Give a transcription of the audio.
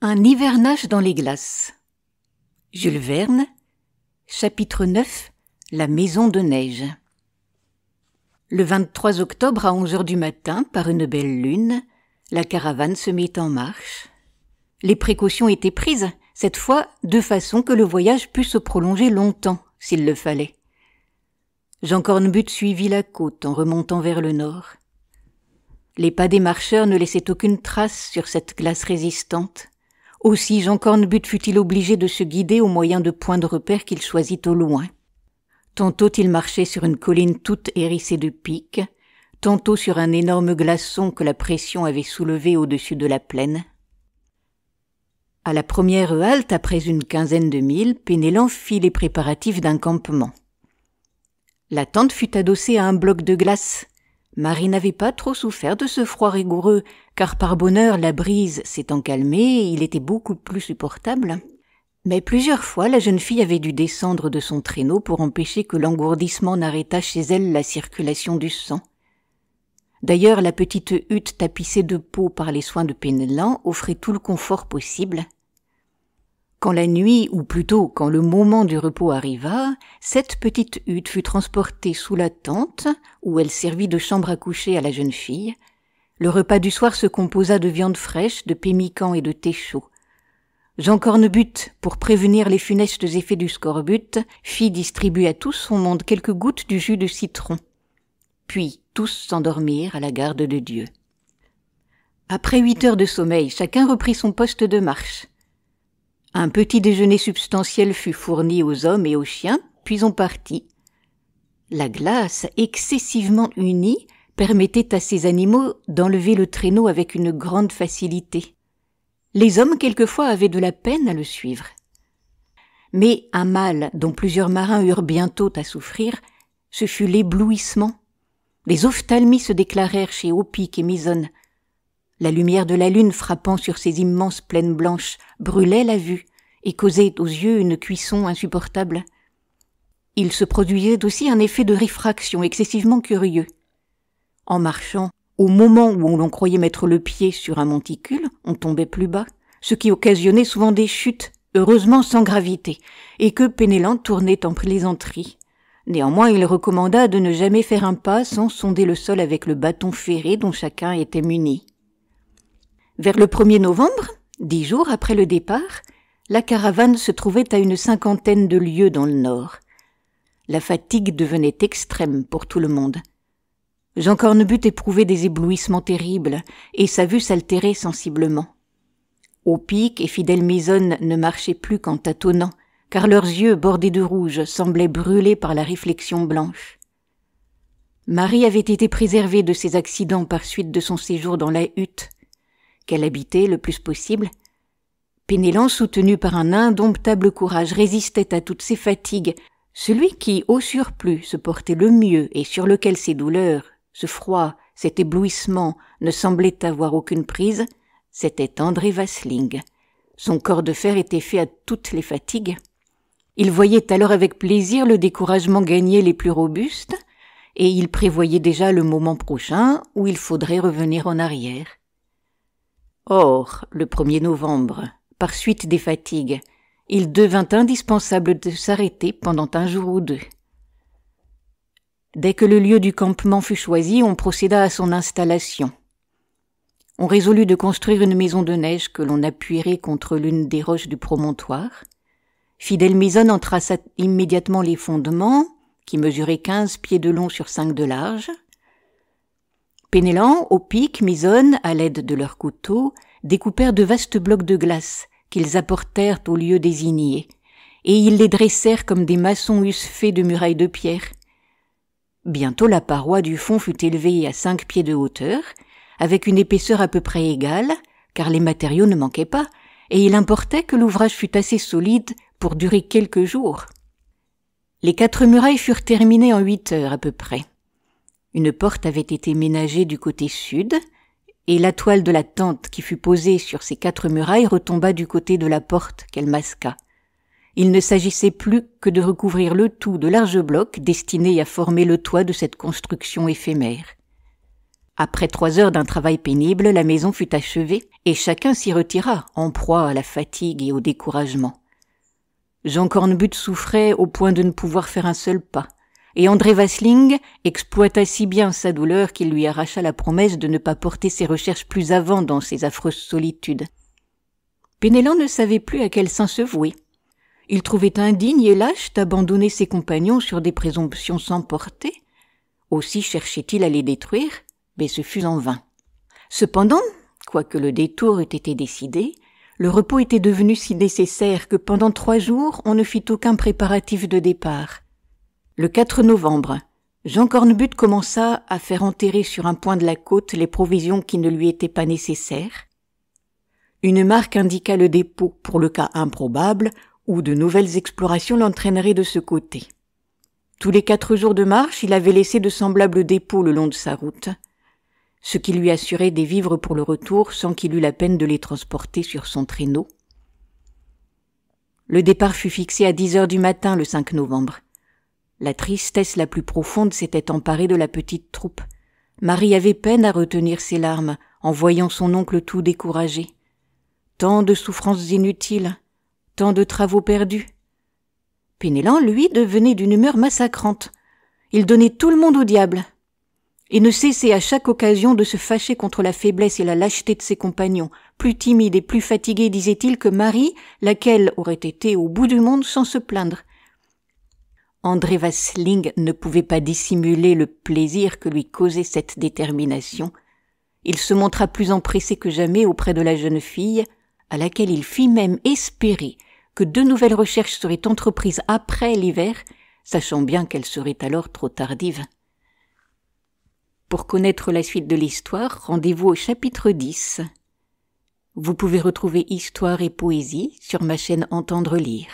Un hivernage dans les glaces. Jules Verne, chapitre 9, La maison de neige. Le 23 octobre à 11 heures du matin, par une belle lune, la caravane se mit en marche. Les précautions étaient prises, cette fois de façon que le voyage pût se prolonger longtemps, s'il le fallait. Jean Cornbutte suivit la côte en remontant vers le nord. Les pas des marcheurs ne laissaient aucune trace sur cette glace résistante. Aussi Jean Cornbutte fut-il obligé de se guider au moyen de points de repère qu'il choisit au loin. Tantôt il marchait sur une colline toute hérissée de pics, tantôt sur un énorme glaçon que la pression avait soulevé au-dessus de la plaine. À la première halte, après une quinzaine de milles, Penellan fit les préparatifs d'un campement. La tente fut adossée à un bloc de glace. Marie n'avait pas trop souffert de ce froid rigoureux, car par bonheur la brise s'étant calmée, il était beaucoup plus supportable. Mais plusieurs fois la jeune fille avait dû descendre de son traîneau pour empêcher que l'engourdissement n'arrêtât chez elle la circulation du sang. D'ailleurs, la petite hutte tapissée de peaux par les soins de Penellan offrait tout le confort possible. Quand la nuit, ou plutôt quand le moment du repos arriva, cette petite hutte fut transportée sous la tente, où elle servit de chambre à coucher à la jeune fille. Le repas du soir se composa de viande fraîche, de pemmican et de thé chaud. Jean Cornbutte, pour prévenir les funestes effets du scorbut, fit distribuer à tout son monde quelques gouttes du jus de citron. Puis tous s'endormirent à la garde de Dieu. Après 8 heures de sommeil, chacun reprit son poste de marche. Un petit déjeuner substantiel fut fourni aux hommes et aux chiens, puis on partit. La glace, excessivement unie, permettait à ces animaux d'enlever le traîneau avec une grande facilité. Les hommes, quelquefois, avaient de la peine à le suivre. Mais un mal dont plusieurs marins eurent bientôt à souffrir, ce fut l'éblouissement. Les ophtalmies se déclarèrent chez Opic et Misonne. La lumière de la lune frappant sur ces immenses plaines blanches brûlait la vue et causait aux yeux une cuisson insupportable. Il se produisait aussi un effet de réfraction excessivement curieux. En marchant, au moment où l'on croyait mettre le pied sur un monticule, on tombait plus bas, ce qui occasionnait souvent des chutes, heureusement sans gravité, et que Penellan tournait en plaisanterie. Néanmoins, il recommanda de ne jamais faire un pas sans sonder le sol avec le bâton ferré dont chacun était muni. Vers le 1er novembre, 10 jours après le départ, la caravane se trouvait à une 50aine de lieues dans le nord. La fatigue devenait extrême pour tout le monde. Jean Cornbutte éprouvait des éblouissements terribles et sa vue s'altérait sensiblement. Opic et fidèle Misonne ne marchaient plus qu'en tâtonnant, car leurs yeux bordés de rouge semblaient brûlés par la réflexion blanche. Marie avait été préservée de ces accidents par suite de son séjour dans la hutte, qu'elle habitait le plus possible. Penellan, soutenu par un indomptable courage, résistait à toutes ses fatigues. Celui qui, au surplus, se portait le mieux et sur lequel ces douleurs, ce froid, cet éblouissement ne semblaient avoir aucune prise, c'était André Vasling. Son corps de fer était fait à toutes les fatigues. Il voyait alors avec plaisir le découragement gagner les plus robustes, et il prévoyait déjà le moment prochain où il faudrait revenir en arrière. Or, le 1er novembre, par suite des fatigues, il devint indispensable de s'arrêter pendant un jour ou deux. Dès que le lieu du campement fut choisi, on procéda à son installation. On résolut de construire une maison de neige que l'on appuierait contre l'une des roches du promontoire. Fidèle Misonne en traça immédiatement les fondements, qui mesuraient 15 pieds de long sur 5 de large. Penellan, Opic, Misonne, à l'aide de leurs couteaux, découpèrent de vastes blocs de glace qu'ils apportèrent au lieu désigné, et ils les dressèrent comme des maçons eussent fait de murailles de pierre. Bientôt la paroi du fond fut élevée à 5 pieds de hauteur, avec une épaisseur à peu près égale, car les matériaux ne manquaient pas, et il importait que l'ouvrage fût assez solide pour durer quelques jours. Les 4 murailles furent terminées en 8 heures à peu près. Une porte avait été ménagée du côté sud, et la toile de la tente qui fut posée sur ces 4 murailles retomba du côté de la porte qu'elle masqua. Il ne s'agissait plus que de recouvrir le tout de larges blocs destinés à former le toit de cette construction éphémère. Après 3 heures d'un travail pénible, la maison fut achevée et chacun s'y retira, en proie à la fatigue et au découragement. Jean Cornbutte souffrait au point de ne pouvoir faire un seul pas, et André Vasling exploita si bien sa douleur qu'il lui arracha la promesse de ne pas porter ses recherches plus avant dans ces affreuses solitudes. Penellan ne savait plus à quel saint se vouer. Il trouvait indigne et lâche d'abandonner ses compagnons sur des présomptions sans portée. Aussi cherchait-il à les détruire, mais ce fut en vain. Cependant, quoique le détour eût été décidé, le repos était devenu si nécessaire que pendant 3 jours on ne fit aucun préparatif de départ. Le 4 novembre, Jean Cornbutte commença à faire enterrer sur un point de la côte les provisions qui ne lui étaient pas nécessaires. Une marque indiqua le dépôt pour le cas improbable où de nouvelles explorations l'entraîneraient de ce côté. Tous les 4 jours de marche, il avait laissé de semblables dépôts le long de sa route, ce qui lui assurait des vivres pour le retour sans qu'il eût la peine de les transporter sur son traîneau. Le départ fut fixé à 10 heures du matin le 5 novembre. La tristesse la plus profonde s'était emparée de la petite troupe. Marie avait peine à retenir ses larmes en voyant son oncle tout découragé. Tant de souffrances inutiles, tant de travaux perdus. Penellan, lui, devenait d'une humeur massacrante. Il donnait tout le monde au diable. Et ne cessait à chaque occasion de se fâcher contre la faiblesse et la lâcheté de ses compagnons, plus timides et plus fatigués, disait-il, que Marie, laquelle aurait été au bout du monde sans se plaindre. André Vasling ne pouvait pas dissimuler le plaisir que lui causait cette détermination. Il se montra plus empressé que jamais auprès de la jeune fille, à laquelle il fit même espérer que 2 nouvelles recherches seraient entreprises après l'hiver, sachant bien qu'elles seraient alors trop tardives. Pour connaître la suite de l'histoire, rendez-vous au chapitre 10. Vous pouvez retrouver Histoire et poésie sur ma chaîne Entendre lire.